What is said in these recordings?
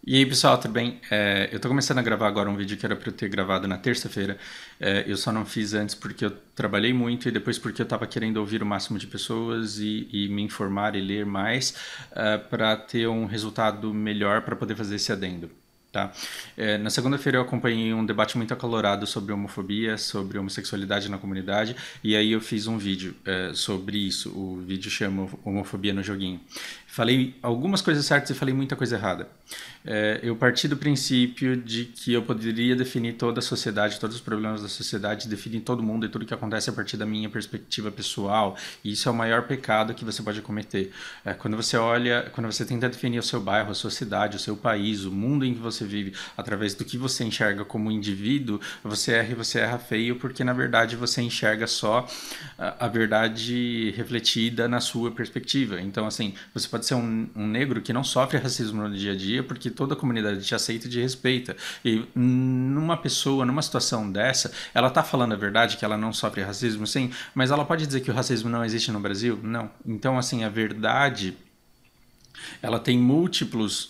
E aí, pessoal, tudo bem? Eu tô começando a gravar agora um vídeo que era para eu ter gravado na terça-feira. Eu só não fiz antes porque eu trabalhei muito e depois porque eu tava querendo ouvir o máximo de pessoas e me informar e ler mais para ter um resultado melhor para poder fazer esse adendo. Tá? Na segunda-feira eu acompanhei um debate muito acalorado sobre homofobia, sobre homossexualidade na comunidade, e aí eu fiz um vídeo sobre isso. O vídeo chama Homofobia no Joguinho. Falei algumas coisas certas e falei muita coisa errada. Eu parti do princípio de que eu poderia definir toda a sociedade, todos os problemas da sociedade, definir todo mundo e tudo que acontece a partir da minha perspectiva pessoal. E isso é o maior pecado que você pode cometer. Quando você olha, quando você tenta definir o seu bairro, a sua cidade, o seu país, o mundo em que você vive, através do que você enxerga como indivíduo, você erra feio, porque na verdade você enxerga só a verdade refletida na sua perspectiva. Então, assim, você pode ser um negro que não sofre racismo no dia a dia, porque toda a comunidade te aceita e te respeita. E numa pessoa, numa situação dessa, ela tá falando a verdade que ela não sofre racismo, sim, mas ela pode dizer que o racismo não existe no Brasil? Não. Então, assim, a verdade, ela tem múltiplas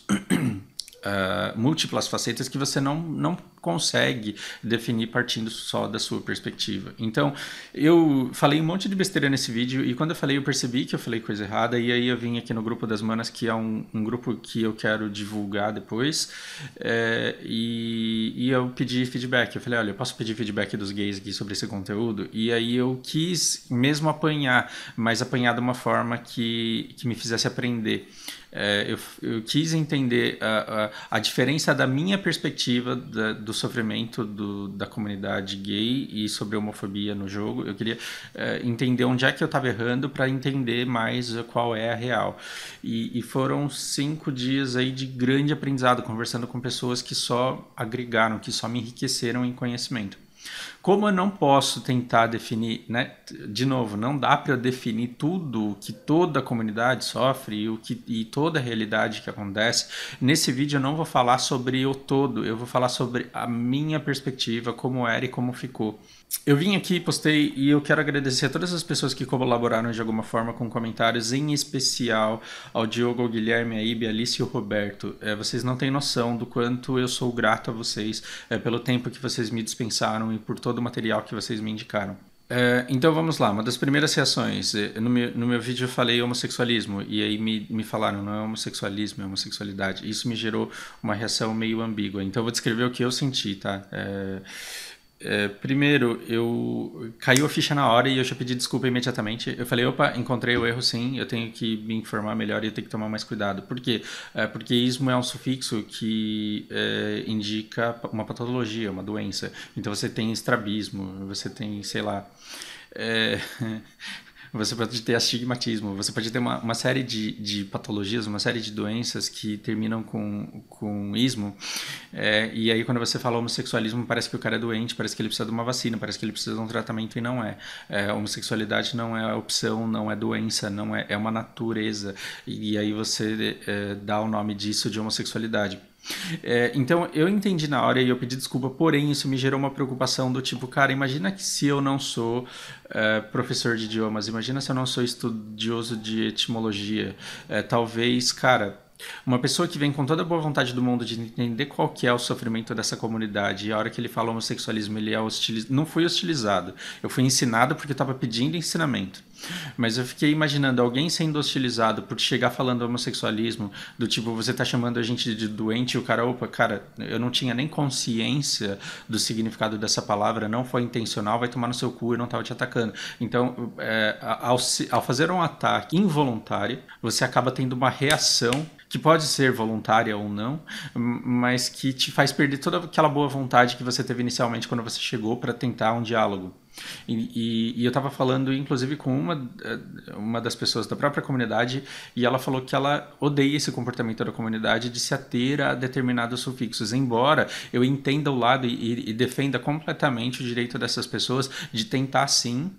facetas que você não consegue definir partindo só da sua perspectiva. Então, eu falei um monte de besteira nesse vídeo e quando eu falei, eu percebi que eu falei coisa errada e aí eu vim aqui no grupo das manas, que é um grupo que eu quero divulgar depois, e eu pedi feedback. Eu falei, olha, eu posso pedir feedback dos gays aqui sobre esse conteúdo? E aí eu quis mesmo apanhar, mas apanhar de uma forma que me fizesse aprender. Eu quis entender a diferença da minha perspectiva do sofrimento da comunidade gay e sobre a homofobia no jogo. Eu queria entender onde é que eu estava errando para entender mais qual é a real. E foram 5 dias aí de grande aprendizado, conversando com pessoas que só agregaram, que só me enriqueceram em conhecimento. Como eu não posso tentar definir, né? De novo, não dá para eu definir tudo que toda a comunidade sofre e toda a realidade que acontece. Nesse vídeo eu não vou falar sobre o todo, eu vou falar sobre a minha perspectiva, como era e como ficou. Eu vim aqui, postei e eu quero agradecer a todas as pessoas que colaboraram de alguma forma com comentários, em especial ao Diogo, ao Guilherme, a Ibe, a Alice e o Roberto. Vocês não têm noção do quanto eu sou grato a vocês pelo tempo que vocês me dispensaram e por todo o material que vocês me indicaram. Então vamos lá, uma das primeiras reações. No meu vídeo eu falei homossexualismo e aí me falaram, não é homossexualismo, é homossexualidade. Isso me gerou uma reação meio ambígua. Então eu vou descrever o que eu senti, tá? Primeiro, eu caiu a ficha na hora e eu já pedi desculpa imediatamente. Eu falei, opa, encontrei o erro sim, eu tenho que me informar melhor e eu tenho que tomar mais cuidado. Por quê? Porque ismo é um sufixo que indica uma patologia, uma doença. Então você tem estrabismo, você tem, sei lá, é, você pode ter astigmatismo, você pode ter uma série de patologias, uma série de doenças que terminam com ismo. E aí, quando você fala homossexualismo, parece que o cara é doente, parece que ele precisa de uma vacina, parece que ele precisa de um tratamento e não é. Homossexualidade não é opção, não é doença, não é, é uma natureza. E aí você dá o nome disso de homossexualidade. Então eu entendi na hora e eu pedi desculpa, porém isso me gerou uma preocupação do tipo, cara, imagina que se eu não sou professor de idiomas, imagina se eu não sou estudioso de etimologia, talvez, cara, uma pessoa que vem com toda a boa vontade do mundo de entender qual que é o sofrimento dessa comunidade, e a hora que ele fala homossexualismo, ele é hostilizado. Não fui hostilizado, eu fui ensinado porque eu estava pedindo ensinamento. Mas eu fiquei imaginando alguém sendo hostilizado por chegar falando homossexualismo, do tipo, você tá chamando a gente de doente e o cara, opa, cara, eu não tinha nem consciência do significado dessa palavra, não foi intencional, vai tomar no seu cu e não tava te atacando. Então, ao fazer um ataque involuntário, você acaba tendo uma reação que pode ser voluntária ou não, mas que te faz perder toda aquela boa vontade que você teve inicialmente quando você chegou para tentar um diálogo. E eu estava falando, inclusive, com uma das pessoas da própria comunidade, e ela falou que ela odeia esse comportamento da comunidade de se ater a determinados sufixos, embora eu entenda o lado e defenda completamente o direito dessas pessoas de tentar, sim,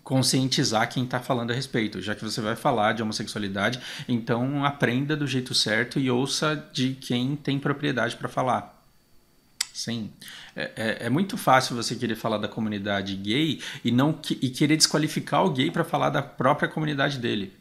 conscientizar quem está falando a respeito. Já que você vai falar de homossexualidade, então aprenda do jeito certo e ouça de quem tem propriedade para falar. Sim, é muito fácil você querer falar da comunidade gay e não e querer desqualificar o gay para falar da própria comunidade dele.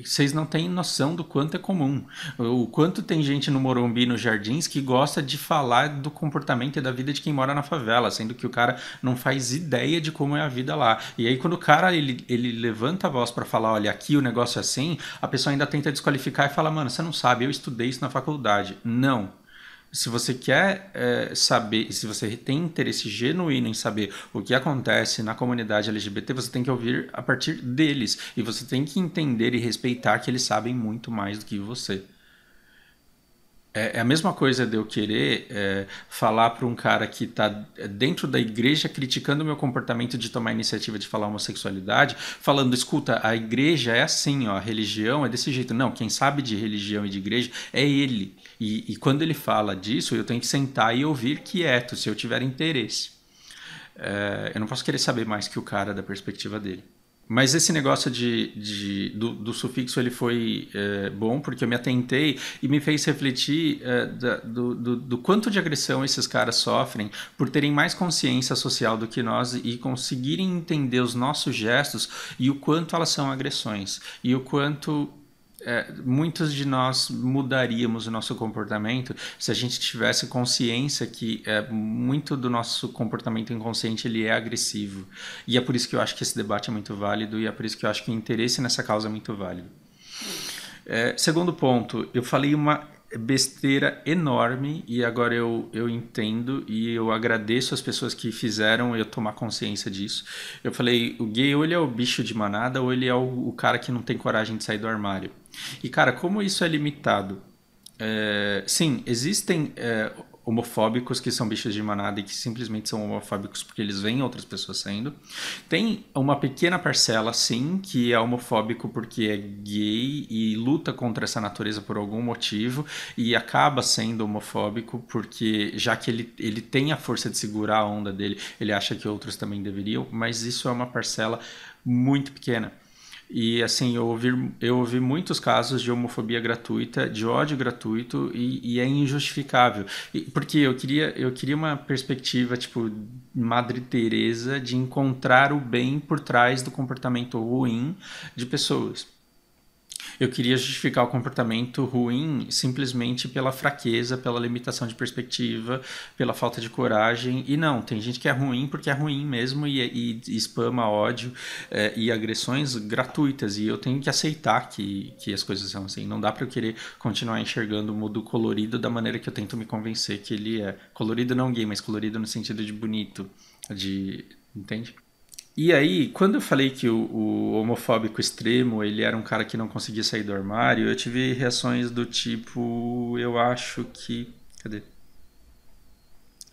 vocês não têm noção do quanto é comum. O quanto tem gente no Morumbi, nos Jardins, que gosta de falar do comportamento e da vida de quem mora na favela, sendo que o cara não faz ideia de como é a vida lá. E aí quando o cara ele levanta a voz para falar, olha, aqui o negócio é assim, a pessoa ainda tenta desqualificar e fala, mano, você não sabe, eu estudei isso na faculdade. Não. Se você quer saber, se você tem interesse genuíno em saber o que acontece na comunidade LGBT, você tem que ouvir a partir deles. E você tem que entender e respeitar que eles sabem muito mais do que você. É a mesma coisa de eu querer falar para um cara que está dentro da igreja criticando o meu comportamento de tomar a iniciativa de falar homossexualidade, falando, escuta, a igreja é assim, ó, a religião é desse jeito. Não, quem sabe de religião e de igreja é ele. E quando ele fala disso, eu tenho que sentar e ouvir quieto, se eu tiver interesse. Eu não posso querer saber mais que o cara da perspectiva dele. Mas esse negócio do sufixo ele foi bom porque eu me atentei e me fez refletir do quanto de agressão esses caras sofrem por terem mais consciência social do que nós e conseguirem entender os nossos gestos e o quanto elas são agressões e o quanto muitos de nós mudaríamos o nosso comportamento se a gente tivesse consciência que muito do nosso comportamento inconsciente ele é agressivo. E é por isso que eu acho que esse debate é muito válido e é por isso que eu acho que o interesse nessa causa é muito válido. Segundo ponto, eu falei uma besteira enorme e agora eu entendo e eu agradeço as pessoas que fizeram eu tomar consciência disso. Eu falei, o gay ou ele é o bicho de manada ou ele é o cara que não tem coragem de sair do armário. E cara, como isso é limitado? Sim, existem homofóbicos que são bichos de manada e que simplesmente são homofóbicos porque eles veem outras pessoas sendo. Tem uma pequena parcela, sim, que é homofóbico porque é gay e luta contra essa natureza por algum motivo e acaba sendo homofóbico porque, já que ele tem a força de segurar a onda dele, ele acha que outros também deveriam, mas isso é uma parcela muito pequena. E assim, eu ouvi muitos casos de homofobia gratuita, de ódio gratuito, e é injustificável. Porque eu queria uma perspectiva, tipo, Madre Teresa, de encontrar o bem por trás do comportamento ruim de pessoas. Eu queria justificar o comportamento ruim simplesmente pela fraqueza, pela limitação de perspectiva, pela falta de coragem. E não, tem gente que é ruim porque é ruim mesmo e spama ódio e agressões gratuitas. E eu tenho que aceitar que as coisas são assim. Não dá para eu querer continuar enxergando o mundo colorido da maneira que eu tento me convencer que ele é. Colorido não gay, mas colorido no sentido de bonito. Entende? E aí, quando eu falei que o homofóbico extremo, ele era um cara que não conseguia sair do armário, eu tive reações do tipo, eu acho que... Cadê?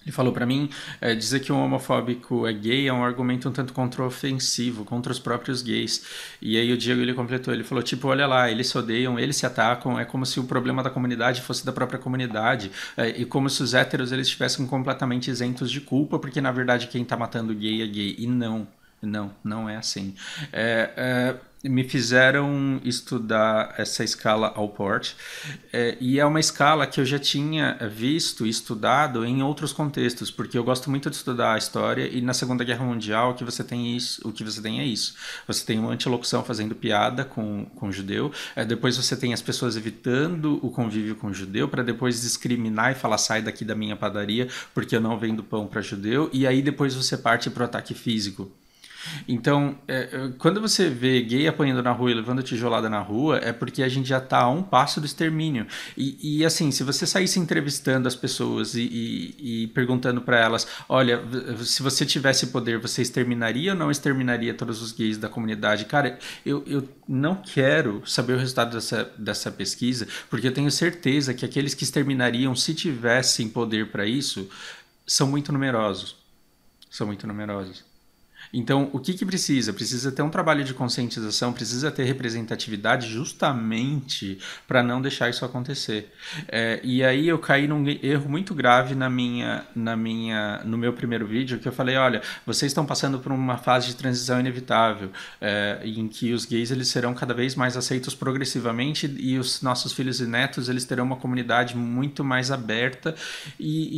Ele falou pra mim, dizer que um homofóbico é gay é um argumento um tanto contra-ofensivo, contra os próprios gays. E aí o Diego ele completou, ele falou, tipo, olha lá, eles se odeiam, eles se atacam, é como se o problema da comunidade fosse da própria comunidade, e como se os héteros eles estivessem completamente isentos de culpa, porque na verdade quem tá matando gay é gay. E não. Não, não é assim. Me fizeram estudar essa escala Allport e é uma escala que eu já tinha visto e estudado em outros contextos, porque eu gosto muito de estudar a história e na Segunda Guerra Mundial o que você tem é isso. Você tem uma antilocução fazendo piada com o judeu, depois você tem as pessoas evitando o convívio com o judeu para depois discriminar e falar sai daqui da minha padaria porque eu não vendo pão para judeu, e aí depois você parte para o ataque físico. Então, quando você vê gay apanhando na rua e levando tijolada na rua, é porque a gente já está a um passo do extermínio. E assim, se você saísse entrevistando as pessoas e perguntando para elas, olha, se você tivesse poder, você exterminaria ou não exterminaria todos os gays da comunidade? Cara, eu não quero saber o resultado dessa pesquisa, porque eu tenho certeza que aqueles que exterminariam, se tivessem poder para isso, são muito numerosos. São muito numerosos. Então, o que precisa? Precisa ter um trabalho de conscientização, precisa ter representatividade justamente para não deixar isso acontecer. E aí eu caí num erro muito grave no meu primeiro vídeo, que eu falei, olha, vocês estão passando por uma fase de transição inevitável, em que os gays eles serão cada vez mais aceitos progressivamente e os nossos filhos e netos eles terão uma comunidade muito mais aberta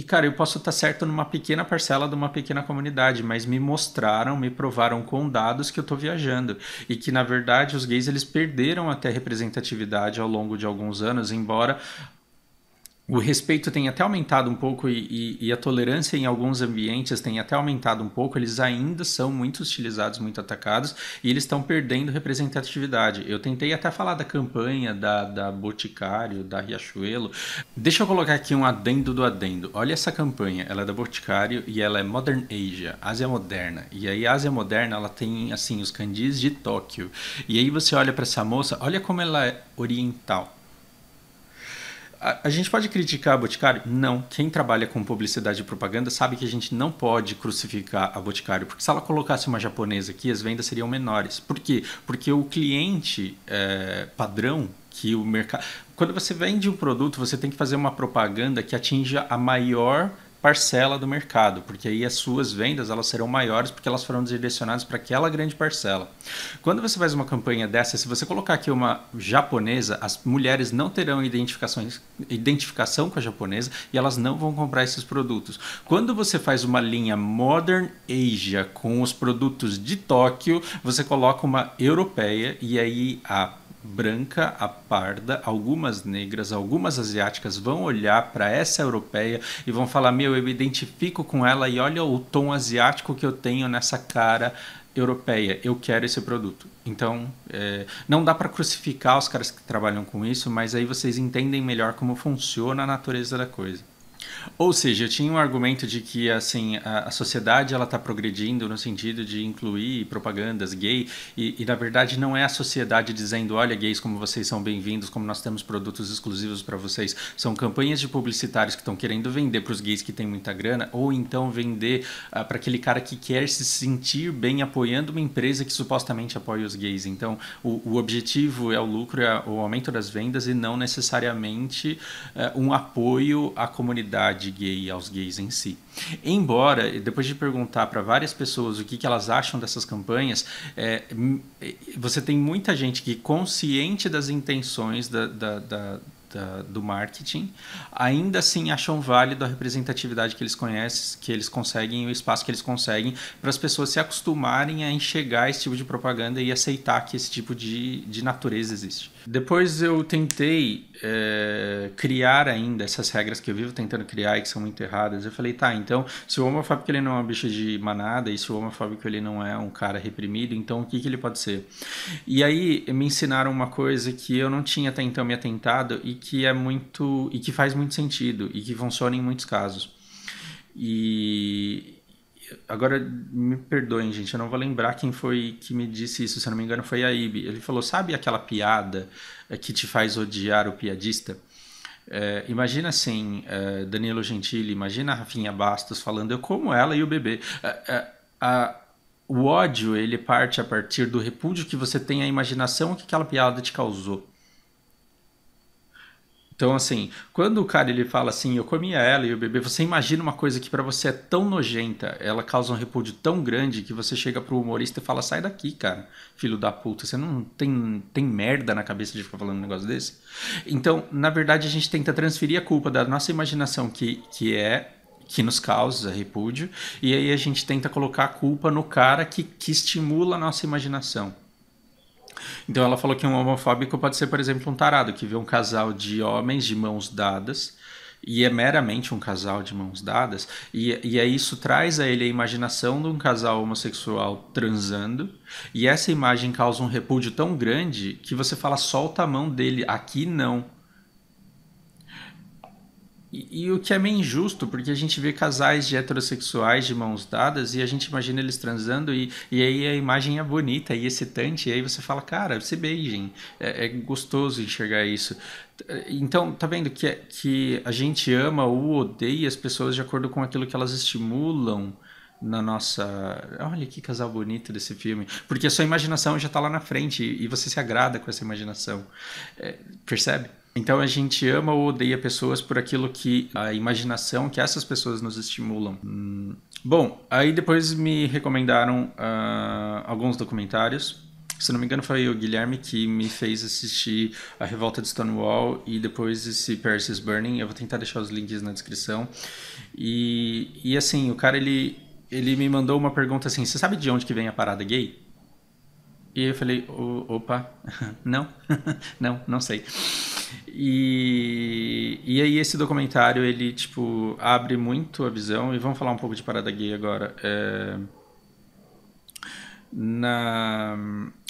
cara, eu posso estar certo numa pequena parcela de uma pequena comunidade, mas me mostraram, me provaram com dados que eu tô viajando. E que, na verdade, os gays eles perderam até representatividade ao longo de alguns anos, embora o respeito tem até aumentado um pouco e a tolerância em alguns ambientes tem até aumentado um pouco, eles ainda são muito hostilizados, muito atacados e eles estão perdendo representatividade. Eu tentei até falar da campanha da Boticário, da Riachuelo. Deixa eu colocar aqui um adendo do adendo. Olha essa campanha, ela é da Boticário e ela é Modern Asia, Ásia Moderna. E aí a Ásia Moderna, ela tem assim os candis de Tóquio. E aí você olha para essa moça, olha como ela é oriental. A gente pode criticar a Boticário? Não. Quem trabalha com publicidade e propaganda sabe que a gente não pode crucificar a Boticário, porque se ela colocasse uma japonesa aqui, as vendas seriam menores. Por quê? Porque o cliente padrão que o mercado... Quando você vende um produto, você tem que fazer uma propaganda que atinja a maior parcela do mercado, porque aí as suas vendas elas serão maiores porque elas foram direcionadas para aquela grande parcela. Quando você faz uma campanha dessa, se você colocar aqui uma japonesa, as mulheres não terão identificação com a japonesa e elas não vão comprar esses produtos. Quando você faz uma linha Modern Asia com os produtos de Tóquio, você coloca uma europeia e aí a branca, a parda, algumas negras, algumas asiáticas vão olhar para essa europeia e vão falar: meu, eu me identifico com ela e olha o tom asiático que eu tenho nessa cara europeia, eu quero esse produto. Então, não dá para crucificar os caras que trabalham com isso, mas aí vocês entendem melhor como funciona a natureza da coisa. Ou seja, eu tinha um argumento de que assim a sociedade ela está progredindo no sentido de incluir propagandas gay e na verdade não é a sociedade dizendo: olha, gays, como vocês são bem-vindos, como nós temos produtos exclusivos para vocês. São campanhas de publicitários que estão querendo vender para os gays que têm muita grana ou então vender para aquele cara que quer se sentir bem apoiando uma empresa que supostamente apoia os gays. Então o objetivo é o lucro, é o aumento das vendas e não necessariamente um apoio à comunidade gay, aos gays em si. Embora, depois de perguntar para várias pessoas o que elas acham dessas campanhas, você tem muita gente que, consciente das intenções do marketing, ainda assim acham válido a representatividade que eles conhecem, que eles conseguem, o espaço que eles conseguem, para as pessoas se acostumarem a enxergar esse tipo de propaganda e aceitar que esse tipo de natureza existe. Depois eu tentei criar ainda essas regras que eu vivo tentando criar e que são muito erradas. Eu falei, tá, então se o homofóbico ele não é um bicho de manada e se o homofóbico ele não é um cara reprimido, então o que ele pode ser? E aí me ensinaram uma coisa que eu não tinha até então me atentado e que é muito e que faz muito sentido e que funciona em muitos casos. E agora me perdoem, gente, eu não vou lembrar quem foi que me disse isso, se eu não me engano foi a Ibe. Ele falou: sabe aquela piada que te faz odiar o piadista? Imagina assim, Danilo Gentili, imagina a Rafinha Bastos falando: eu como ela e o bebê. O ódio ele parte a partir do repúdio que você tem à imaginação que aquela piada te causou. Então, assim, quando o cara ele fala assim: eu comia ela e o bebê, você imagina uma coisa que pra você é tão nojenta, ela causa um repúdio tão grande que você chega pro humorista e fala: sai daqui, cara, filho da puta, você não tem merda na cabeça de ficar falando um negócio desse? Então, na verdade, a gente tenta transferir a culpa da nossa imaginação que nos causa repúdio, e aí a gente tenta colocar a culpa no cara que estimula a nossa imaginação. Então ela falou que um homofóbico pode ser, por exemplo, um tarado que vê um casal de homens de mãos dadas e é meramente um casal de mãos dadas e aí isso traz a ele a imaginação de um casal homossexual transando e essa imagem causa um repúdio tão grande que você fala: solta a mão dele, aqui não. E o que é meio injusto, porque a gente vê casais de heterossexuais de mãos dadas e a gente imagina eles transando e aí a imagem é bonita e excitante, e aí você fala: cara, se beijem, é gostoso enxergar isso. Então, tá vendo que a gente ama ou odeia as pessoas de acordo com aquilo que elas estimulam na nossa... Olha que casal bonito desse filme. Porque a sua imaginação já tá lá na frente e você se agrada com essa imaginação. Percebe? Então a gente ama ou odeia pessoas por aquilo que a imaginação que essas pessoas nos estimulam. Bom, aí depois me recomendaram alguns documentários. Se não me engano foi o Guilherme que me fez assistir A Revolta de Stonewall e depois esse Paris is Burning. Eu vou tentar deixar os links na descrição. E assim, o cara ele ele me mandou uma pergunta assim: você sabe de onde que vem a parada gay? E eu falei: opa, não, não sei. E aí esse documentário, ele, tipo, abre muito a visão, e vamos falar um pouco de parada gay agora. Na...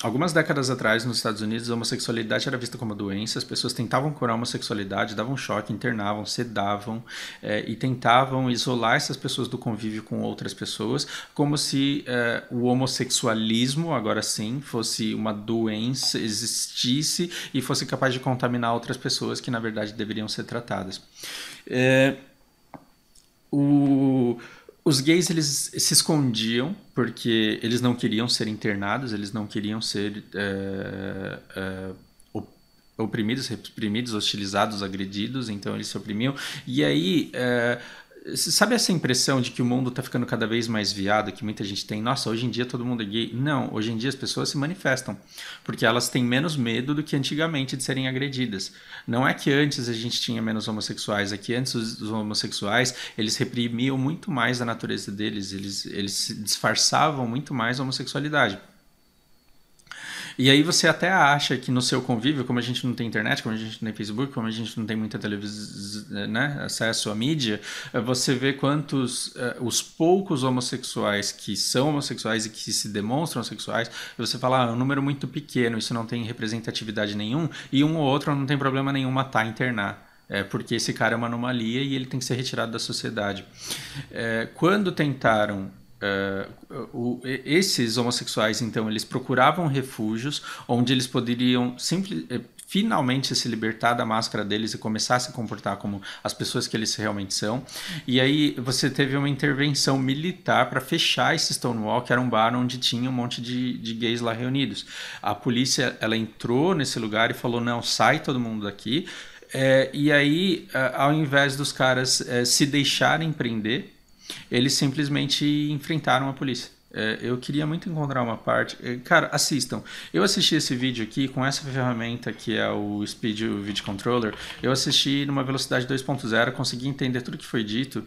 Algumas décadas atrás, nos Estados Unidos, a homossexualidade era vista como doença, as pessoas tentavam curar a homossexualidade, davam choque, internavam, sedavam e tentavam isolar essas pessoas do convívio com outras pessoas, como se o homossexualismo, agora sim, fosse uma doença, existisse e fosse capaz de contaminar outras pessoas que, na verdade, deveriam ser tratadas. O os gays, eles se escondiam porque eles não queriam ser internados, eles não queriam ser oprimidos, reprimidos, hostilizados, agredidos, então eles se oprimiam. E aí, sabe essa impressão de que o mundo está ficando cada vez mais viado, que muita gente tem? Nossa, hoje em dia todo mundo é gay. Não, hoje em dia as pessoas se manifestam, porque elas têm menos medo do que antigamente de serem agredidas. Não é que antes a gente tinha menos homossexuais, é que antes os homossexuais, eles reprimiam muito mais a natureza deles, eles disfarçavam muito mais a homossexualidade. E aí você até acha que no seu convívio, como a gente não tem internet, como a gente não tem Facebook, como a gente não tem muita televisão, né, acesso à mídia, você vê quantos os poucos homossexuais que são homossexuais e que se demonstram sexuais, você fala, é um número muito pequeno, isso não tem representatividade nenhum, e um ou outro não tem problema nenhum matar, internar. Porque esse cara é uma anomalia e ele tem que ser retirado da sociedade. Quando tentaram esses homossexuais, então, eles procuravam refúgios onde eles poderiam finalmente se libertar da máscara deles e começar a se comportar como as pessoas que eles realmente são. E aí você teve uma intervenção militar para fechar esse Stonewall, que era um bar onde tinha um monte de gays lá reunidos. A polícia, ela entrou nesse lugar e falou, não, sai todo mundo daqui. E aí, ao invés dos caras se deixarem prender, eles simplesmente enfrentaram a polícia. Eu queria muito encontrar uma parte. Cara, assistam. Eu assisti esse vídeo aqui com essa ferramenta que é o Speed Video Controller. Eu assisti numa velocidade 2.0, consegui entender tudo que foi dito.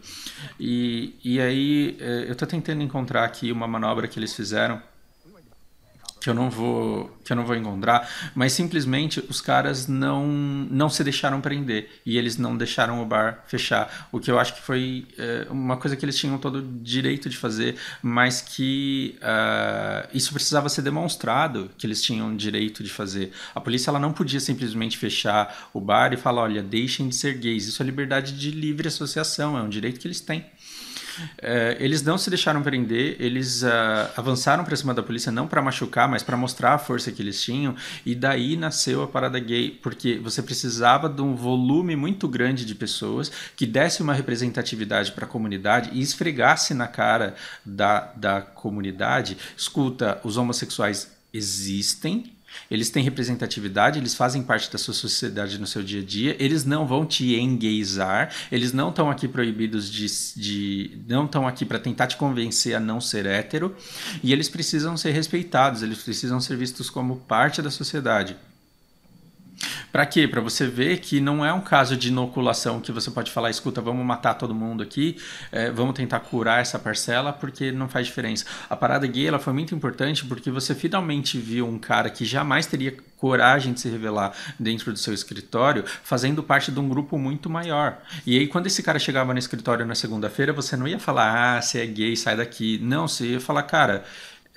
E aí eu estou tentando encontrar aqui uma manobra que eles fizeram que eu não vou encontrar, mas simplesmente os caras não se deixaram prender e eles não deixaram o bar fechar, o que eu acho que foi uma coisa que eles tinham todo o direito de fazer, mas que isso precisava ser demonstrado que eles tinham direito de fazer. A polícia, ela não podia simplesmente fechar o bar e falar, olha, deixem de ser gays. Isso é liberdade de livre associação, é um direito que eles têm. Eles não se deixaram prender, eles avançaram para cima da polícia não para machucar, mas para mostrar a força que eles tinham, e daí nasceu a parada gay, porque você precisava de um volume muito grande de pessoas que desse uma representatividade para a comunidade e esfregasse na cara da comunidade, escuta, os homossexuais existem, eles têm representatividade, eles fazem parte da sua sociedade no seu dia a dia, eles não vão te engaysar, eles não estão aqui proibidos não estão aqui para tentar te convencer a não ser hétero, e eles precisam ser respeitados, eles precisam ser vistos como parte da sociedade. Para quê? Para você ver que não é um caso de inoculação que você pode falar, escuta, vamos matar todo mundo aqui, vamos tentar curar essa parcela, porque não faz diferença. A parada gay, ela foi muito importante porque você finalmente viu um cara que jamais teria coragem de se revelar dentro do seu escritório, fazendo parte de um grupo muito maior. E aí, quando esse cara chegava no escritório na segunda-feira, você não ia falar, você é gay, sai daqui. Não, você ia falar, cara,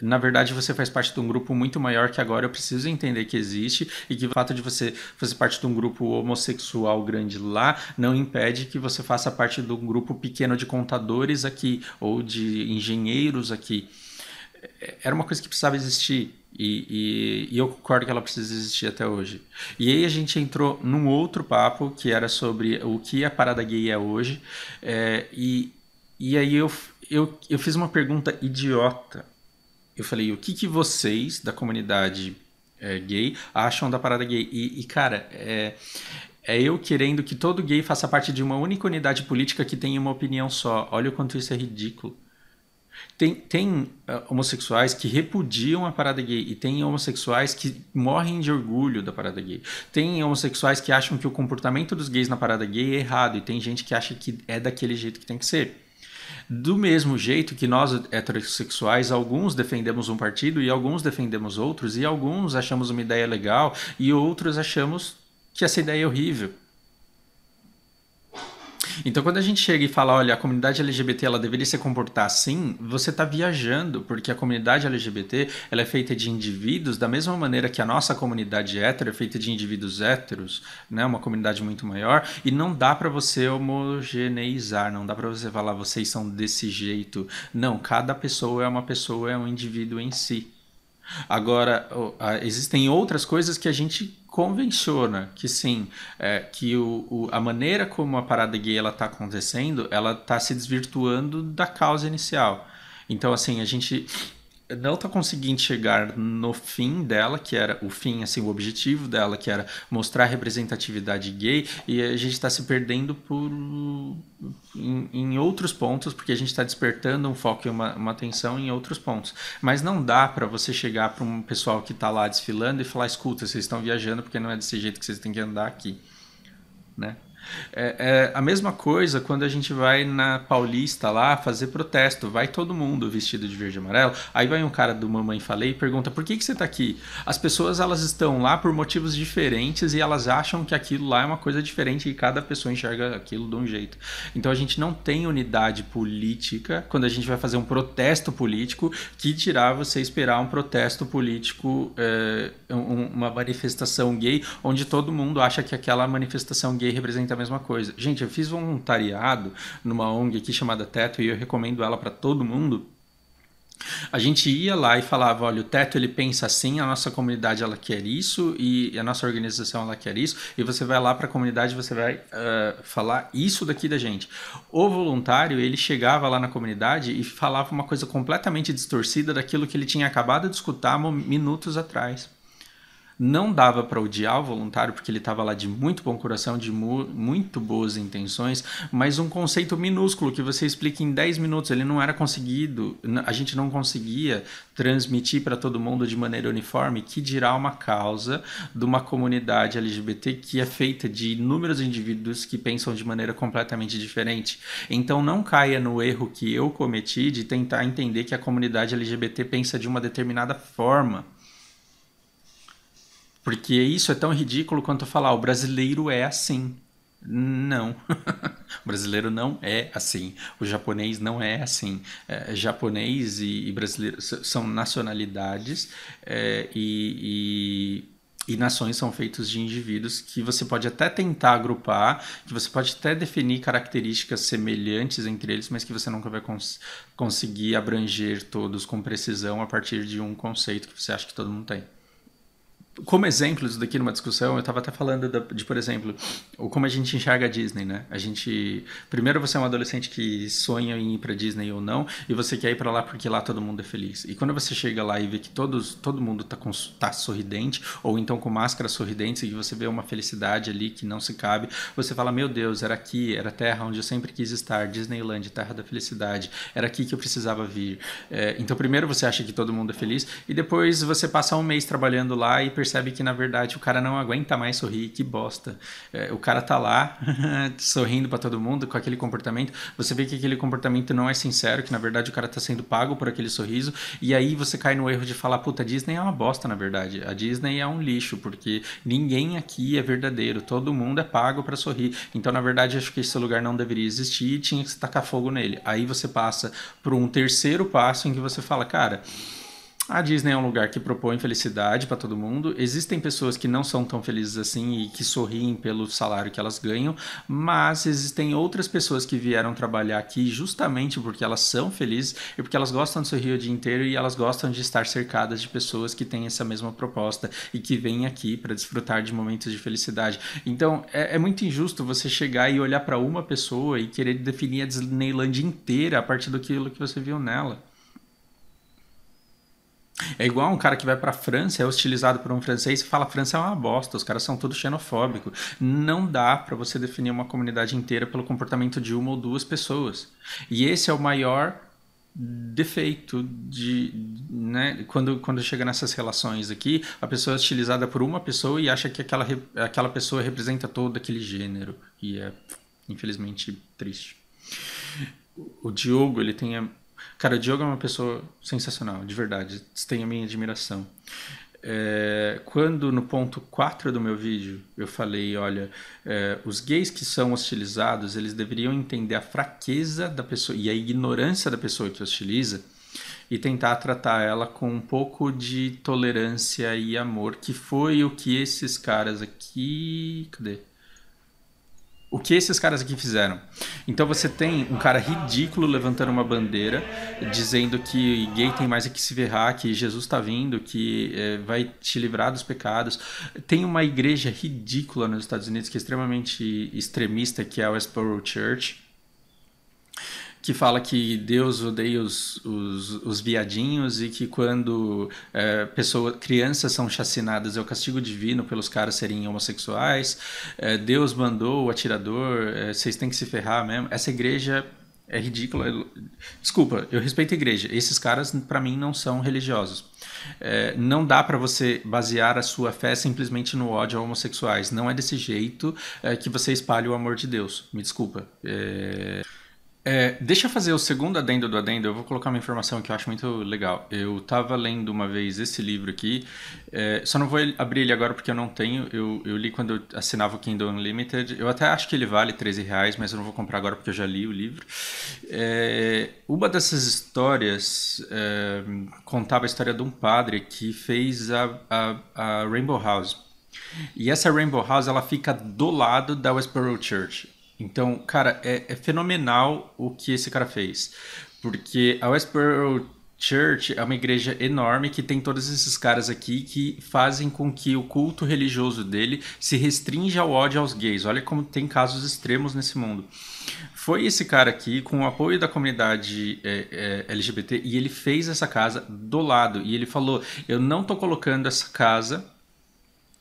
na verdade você faz parte de um grupo muito maior que agora eu preciso entender que existe, e que o fato de você fazer parte de um grupo homossexual grande lá não impede que você faça parte de um grupo pequeno de contadores aqui ou de engenheiros aqui. Era uma coisa que precisava existir e eu concordo que ela precisa existir até hoje. E aí a gente entrou num outro papo que era sobre o que a parada gay é hoje, e aí eu fiz uma pergunta idiota. Eu falei, o que vocês da comunidade gay acham da parada gay? E cara, é eu querendo que todo gay faça parte de uma única unidade política que tenha uma opinião só. Olha o quanto isso é ridículo. Tem homossexuais que repudiam a parada gay e tem homossexuais que morrem de orgulho da parada gay. Tem homossexuais que acham que o comportamento dos gays na parada gay é errado e tem gente que acha que é daquele jeito que tem que ser. Do mesmo jeito que nós heterossexuais, alguns defendemos um partido e alguns defendemos outros, e alguns achamos uma ideia legal e outros achamos que essa ideia é horrível. Então, quando a gente chega e fala, olha, a comunidade LGBT ela deveria se comportar assim, você está viajando, porque a comunidade LGBT ela é feita de indivíduos da mesma maneira que a nossa comunidade hétero é feita de indivíduos héteros, né? Uma comunidade muito maior, e não dá para você homogeneizar, não dá para você falar vocês são desse jeito. Não, cada pessoa, é um indivíduo em si. Agora, existem outras coisas que a gente convenciona, que sim, que a maneira como a parada gay ela está acontecendo, ela está se desvirtuando da causa inicial. Então, assim, a gente não está conseguindo chegar no fim dela, que era o fim, assim, o objetivo dela, que era mostrar a representatividade gay, e a gente está se perdendo em outros pontos, porque a gente está despertando um foco e uma atenção em outros pontos. Mas não dá para você chegar para um pessoal que está lá desfilando e falar, escuta, vocês estão viajando porque não é desse jeito que vocês têm que andar aqui, né? É a mesma coisa quando a gente vai na Paulista lá fazer protesto. Vai todo mundo vestido de verde e amarelo. Aí vai um cara do Mamãe Falei e pergunta por que você está aqui? As pessoas elas estão lá por motivos diferentes e elas acham que aquilo lá é uma coisa diferente e cada pessoa enxerga aquilo de um jeito. Então a gente não tem unidade política quando a gente vai fazer um protesto político, que dirá você esperar um protesto político, uma manifestação gay, onde todo mundo acha que aquela manifestação gay representa a mesma coisa. Gente, eu fiz voluntariado numa ONG aqui chamada Teto e eu recomendo ela para todo mundo. A gente ia lá e falava, olha, o Teto ele pensa assim, a nossa comunidade ela quer isso e a nossa organização ela quer isso, e você vai lá para a comunidade e você vai falar isso daqui da gente. O voluntário, ele chegava lá na comunidade e falava uma coisa completamente distorcida daquilo que ele tinha acabado de escutar minutos atrás. Não dava para odiar o voluntário porque ele estava lá de muito bom coração, de muito boas intenções, mas um conceito minúsculo que você explica em 10 minutos, ele não era conseguido, a gente não conseguia transmitir para todo mundo de maneira uniforme, que dirá uma causa de uma comunidade LGBT que é feita de inúmeros indivíduos que pensam de maneira completamente diferente. Então não caia no erro que eu cometi de tentar entender que a comunidade LGBT pensa de uma determinada forma. Porque isso é tão ridículo quanto falar o brasileiro é assim. Não. O brasileiro não é assim. O japonês não é assim. Japonês e brasileiro são nacionalidades, e nações são feitos de indivíduos que você pode até tentar agrupar, que você pode até definir características semelhantes entre eles, mas que você nunca vai conseguir abranger todos com precisão a partir de um conceito que você acha que todo mundo tem. Como exemplo disso daqui numa discussão, eu estava até falando de, por exemplo, como a gente enxerga a Disney, né? Primeiro você é um adolescente que sonha em ir para Disney ou não, e você quer ir para lá porque lá todo mundo é feliz. E quando você chega lá e vê que todo mundo tá sorridente, ou então com máscaras sorridentes, e você vê uma felicidade ali que não se cabe, você fala, meu Deus, era aqui, era a terra onde eu sempre quis estar, Disneyland, terra da felicidade, era aqui que eu precisava vir. Então primeiro você acha que todo mundo é feliz, e depois você passa um mês trabalhando lá e percebe que na verdade o cara não aguenta mais sorrir, que bosta. O cara tá lá sorrindo para todo mundo com aquele comportamento, você vê que aquele comportamento não é sincero, que na verdade o cara tá sendo pago por aquele sorriso, e aí você cai no erro de falar, puta, a Disney é uma bosta na verdade, a Disney é um lixo, porque ninguém aqui é verdadeiro, todo mundo é pago para sorrir, então na verdade acho que esse lugar não deveria existir e tinha que se tacar fogo nele. Aí você passa por um terceiro passo em que você fala, cara, a Disney é um lugar que propõe felicidade para todo mundo. Existem pessoas que não são tão felizes assim e que sorriem pelo salário que elas ganham, mas existem outras pessoas que vieram trabalhar aqui justamente porque elas são felizes e porque elas gostam de sorrir o dia inteiro e elas gostam de estar cercadas de pessoas que têm essa mesma proposta e que vêm aqui para desfrutar de momentos de felicidade. Então é muito injusto você chegar e olhar para uma pessoa e querer definir a Disneyland inteira a partir daquilo que você viu nela. É igual um cara que vai pra França, é hostilizado por um francês e fala a França é uma bosta, os caras são todos xenofóbicos. Não dá pra você definir uma comunidade inteira pelo comportamento de uma ou duas pessoas. E esse é o maior defeito né, quando chega nessas relações aqui, a pessoa é hostilizada por uma pessoa e acha que aquela pessoa representa todo aquele gênero. E é, infelizmente, triste. o Diogo, ele tem cara, o Diogo é uma pessoa sensacional, de verdade, tem a minha admiração. Quando no ponto 4 do meu vídeo eu falei, olha, os gays que são hostilizados, eles deveriam entender a fraqueza da pessoa e a ignorância da pessoa que hostiliza e tentar tratar ela com um pouco de tolerância e amor, que foi o que esses caras aqui... Cadê? O que esses caras aqui fizeram? Então você tem um cara ridículo levantando uma bandeira, dizendo que gay tem mais é que se ferrar, que Jesus está vindo, que vai te livrar dos pecados. Tem uma igreja ridícula nos Estados Unidos que é extremamente extremista, que é a Westboro Church, que fala que Deus odeia os viadinhos e que quando crianças são chacinadas é o castigo divino pelos caras serem homossexuais. Deus mandou o atirador, vocês têm que se ferrar mesmo. Essa igreja é ridícula. Desculpa, eu respeito a igreja. Esses caras, para mim, não são religiosos. Não dá para você basear a sua fé simplesmente no ódio a homossexuais. Não é desse jeito que você espalha o amor de Deus. Me desculpa. Deixa eu fazer o segundo adendo do adendo. Eu vou colocar uma informação que eu acho muito legal. Eu estava lendo uma vez esse livro aqui, só não vou abrir ele agora porque eu não tenho. Eu li quando eu assinava o Kindle Unlimited. Eu até acho que ele vale R$13, mas eu não vou comprar agora porque eu já li o livro. Uma dessas histórias contava a história de um padre que fez a Rainbow House. E essa Rainbow House ela fica do lado da Westboro Church. Então, cara, é fenomenal o que esse cara fez. Porque a Westboro Church é uma igreja enorme que tem todos esses caras aqui que fazem com que o culto religioso dele se restrinja ao ódio aos gays. Olha como tem casos extremos nesse mundo. Foi esse cara aqui, com o apoio da comunidade LGBT, e ele fez essa casa do lado. E ele falou, eu não tô colocando essa casa...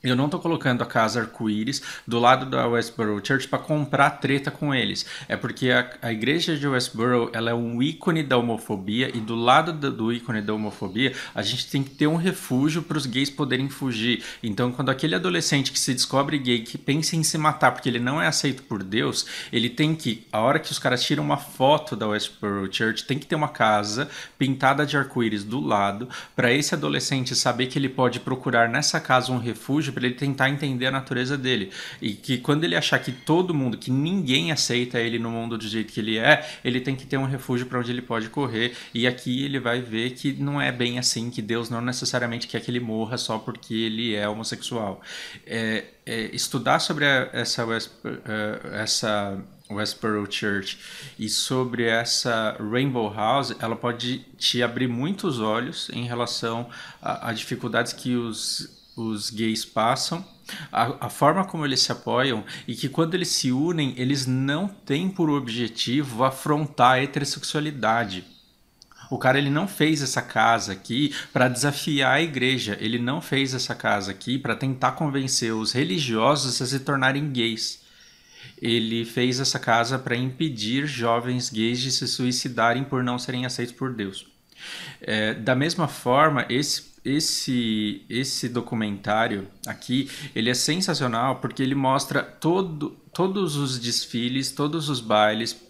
Eu não tô colocando a casa arco-íris do lado da Westboro Church para comprar treta com eles. É porque a igreja de Westboro ela é um ícone da homofobia e do lado do ícone da homofobia a gente tem que ter um refúgio para os gays poderem fugir. Então quando aquele adolescente que se descobre gay, que pensa em se matar porque ele não é aceito por Deus, ele tem que, a hora que os caras tiram uma foto da Westboro Church, tem que ter uma casa pintada de arco-íris do lado para esse adolescente saber que ele pode procurar nessa casa um refúgio para ele tentar entender a natureza dele. E que quando ele achar que todo mundo, que ninguém aceita ele no mundo do jeito que ele tem que ter um refúgio para onde ele pode correr. E aqui ele vai ver que não é bem assim, que Deus não necessariamente quer que ele morra só porque ele é homossexual. Estudar sobre essa Westboro Church e sobre essa Rainbow House, ela pode te abrir muitos olhos em relação a dificuldades que os gays passam, a forma como eles se apoiam e que quando eles se unem, eles não têm por objetivo afrontar a heterossexualidade. O cara ele não fez essa casa aqui para desafiar a igreja, ele não fez essa casa aqui para tentar convencer os religiosos a se tornarem gays. Ele fez essa casa para impedir jovens gays de se suicidarem por não serem aceitos por Deus. Da mesma forma, esse documentário aqui, ele é sensacional porque ele mostra todos os desfiles, todos os bailes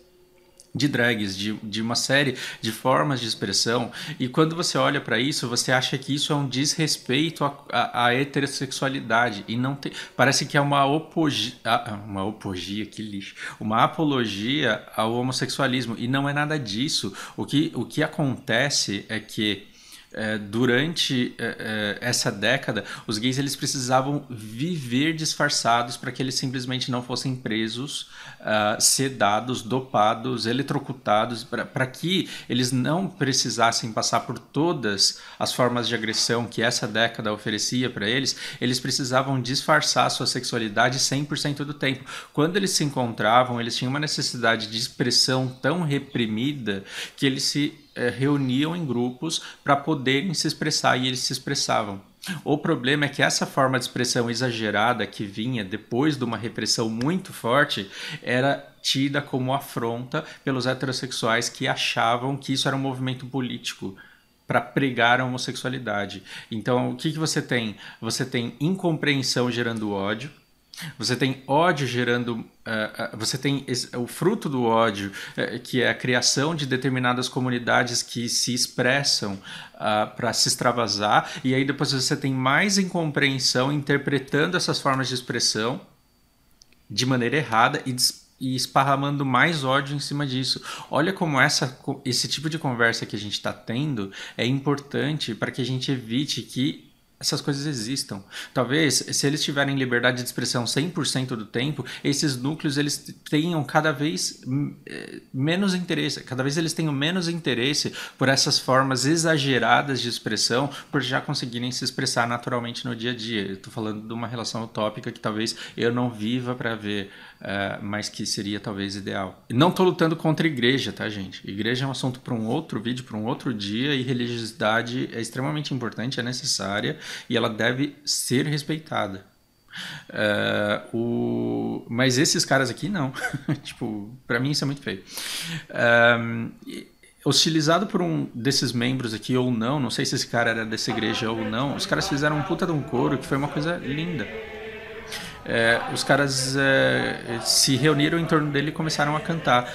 de drags, de uma série de formas de expressão, e quando você olha para isso, você acha que isso é um desrespeito à heterossexualidade, e não tem, parece que é uma que lixo, uma apologia ao homossexualismo, e não é nada disso. O que acontece é que durante essa década, os gays eles precisavam viver disfarçados para que eles simplesmente não fossem presos, sedados, dopados, eletrocutados, para que eles não precisassem passar por todas as formas de agressão que essa década oferecia para eles. Eles precisavam disfarçar sua sexualidade 100% do tempo. Quando eles se encontravam, eles tinham uma necessidade de expressão tão reprimida que eles se reuniam em grupos para poderem se expressar, e eles se expressavam. O problema é que essa forma de expressão exagerada que vinha depois de uma repressão muito forte era tida como afronta pelos heterossexuais que achavam que isso era um movimento político para pregar a homossexualidade. Então, o que você tem? Você tem incompreensão gerando ódio, Você tem ódio gerando. Você tem o fruto do ódio, que é a criação de determinadas comunidades que se expressam para se extravasar, e aí depois você tem mais incompreensão interpretando essas formas de expressão de maneira errada e esparramando mais ódio em cima disso. Olha como esse tipo de conversa que a gente está tendo é importante para que a gente evite que essas coisas existam. Talvez, se eles tiverem liberdade de expressão 100% do tempo, esses núcleos eles tenham cada vez menos interesse, cada vez eles tenham menos interesse por essas formas exageradas de expressão, por já conseguirem se expressar naturalmente no dia a dia. Eu estou falando de uma relação utópica que talvez eu não viva para ver, mas que seria talvez ideal. E não estou lutando contra a igreja, tá, gente? Igreja é um assunto para um outro vídeo, para um outro dia, e religiosidade é extremamente importante, é necessária, e ela deve ser respeitada. Mas esses caras aqui não. Tipo, pra mim isso é muito feio. Hostilizado por um desses membros aqui ou não, não sei se esse cara era dessa igreja ou não, os caras fizeram um puta de um coro que foi uma coisa linda. Os caras se reuniram em torno dele e começaram a cantar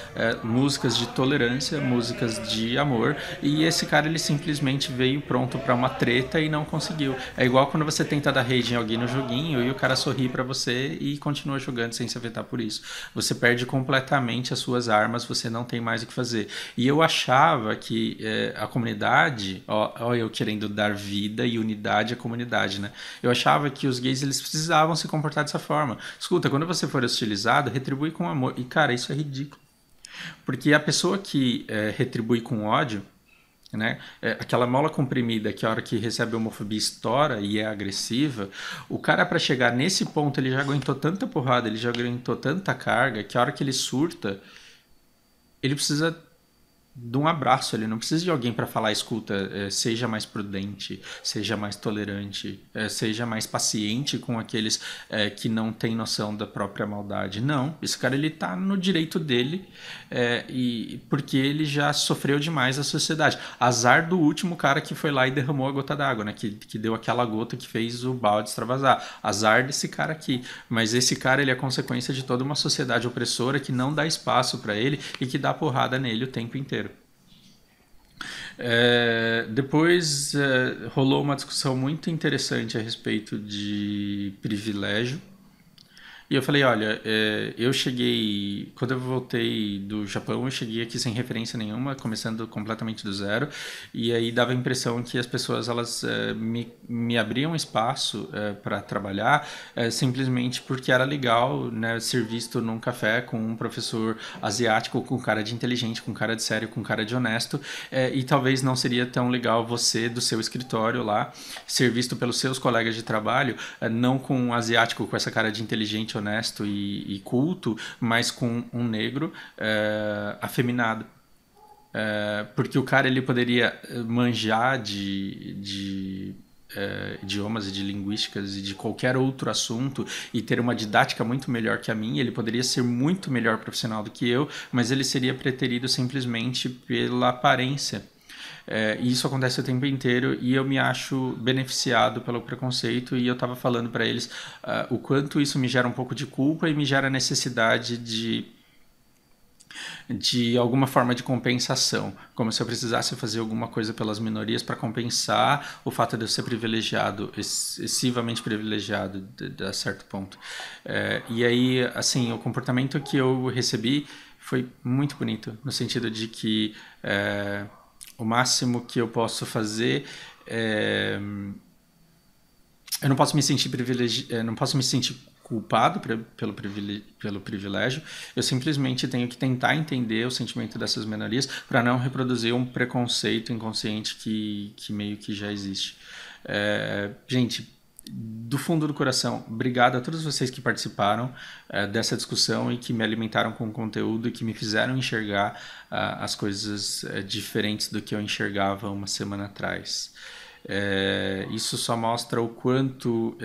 músicas de tolerância, músicas de amor, e esse cara ele simplesmente veio pronto para uma treta e não conseguiu. É igual quando você tenta dar rage em alguém no joguinho e o cara sorri para você e continua jogando sem se afetar por isso. Você perde completamente as suas armas, você não tem mais o que fazer. E eu achava que a comunidade, ó, eu querendo dar vida e unidade à comunidade, né? Eu achava que os gays eles precisavam se comportar dessa forma. Escuta, quando você for hostilizado, retribui com amor. E, cara, isso é ridículo. Porque a pessoa que retribui com ódio, né, aquela mola comprimida que a hora que recebe homofobia estoura e é agressiva, o cara para chegar nesse ponto, ele já aguentou tanta porrada, ele já aguentou tanta carga, que a hora que ele surta, ele precisa de um abraço, ele não precisa de alguém para falar, escuta, seja mais prudente, seja mais tolerante, seja mais paciente com aqueles que não têm noção da própria maldade. Não, esse cara ele tá no direito dele e porque ele já sofreu demais a sociedade. Azar do último cara que foi lá e derramou a gota d'água, né? Que deu aquela gota que fez o balde extravasar. Azar desse cara aqui. Mas esse cara ele é consequência de toda uma sociedade opressora que não dá espaço para ele e que dá porrada nele o tempo inteiro. Depois rolou uma discussão muito interessante a respeito de privilégio. E eu falei, olha, eu cheguei, quando eu voltei do Japão, eu cheguei aqui sem referência nenhuma, começando completamente do zero, e aí dava a impressão que as pessoas, elas me abriam espaço para trabalhar, simplesmente porque era legal, né, ser visto num café com um professor asiático, com cara de inteligente, com cara de sério, com cara de honesto, e talvez não seria tão legal você, do seu escritório lá, ser visto pelos seus colegas de trabalho, não com um asiático com essa cara de inteligente, honesto e culto, mas com um negro afeminado. Porque o cara ele poderia manjar de idiomas e de linguísticas e de qualquer outro assunto e ter uma didática muito melhor que a minha, ele poderia ser muito melhor profissional do que eu, mas ele seria preterido simplesmente pela aparência. E isso acontece o tempo inteiro e eu me acho beneficiado pelo preconceito e eu estava falando para eles o quanto isso me gera um pouco de culpa e me gera necessidade de alguma forma de compensação, como se eu precisasse fazer alguma coisa pelas minorias para compensar o fato de eu ser privilegiado, excessivamente privilegiado a certo ponto. E aí, assim, o comportamento que eu recebi foi muito bonito, no sentido de que o máximo que eu posso fazer é... Eu não posso me sentir não posso me sentir culpado pelo privilégio. Eu simplesmente tenho que tentar entender o sentimento dessas minorias para não reproduzir um preconceito inconsciente que meio que já existe. Gente, do fundo do coração, obrigado a todos vocês que participaram dessa discussão e que me alimentaram com conteúdo e que me fizeram enxergar as coisas diferentes do que eu enxergava uma semana atrás. Isso só mostra o quanto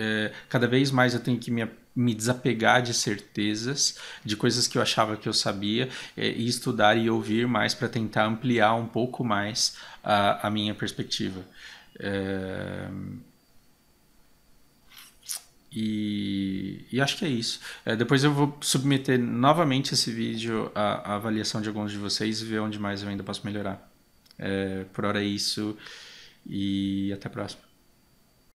cada vez mais eu tenho que me desapegar de certezas, de coisas que eu achava que eu sabia, e estudar e ouvir mais para tentar ampliar um pouco mais a minha perspectiva. e acho que é isso. Depois eu vou submeter novamente esse vídeo à avaliação de alguns de vocês e ver onde mais eu ainda posso melhorar. Por hora é isso e até a próxima.